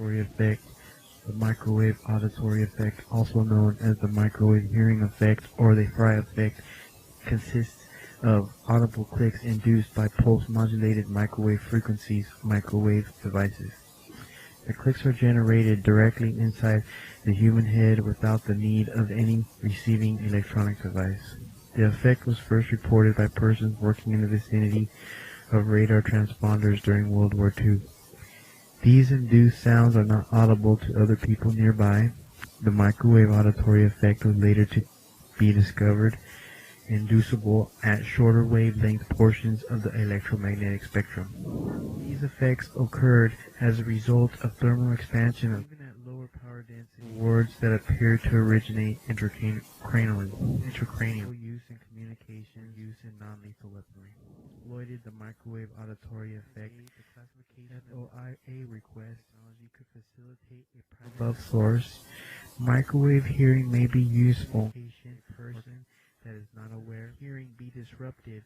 auditory effect. The microwave auditory effect, also known as the microwave hearing effect or the Fry effect, consists of audible clicks induced by pulse-modulated microwave frequencies, microwave devices. The clicks are generated directly inside the human head without the need of any receiving electronic device. The effect was first reported by persons working in the vicinity of radar transponders during World War II. These induced sounds are not audible to other people nearby. The microwave auditory effect was later to be discovered inducible at shorter wavelength portions of the electromagnetic spectrum. These effects occurred as a result of thermal expansion of even at lower power density words that appear to originate intracranially. Use in communication, use in non-lethal weaponry. Exploited the microwave auditory effect. The classification FOIA request technology could facilitate a above source. Microwave hearing may be useful. A person that is not aware, hearing be disrupted.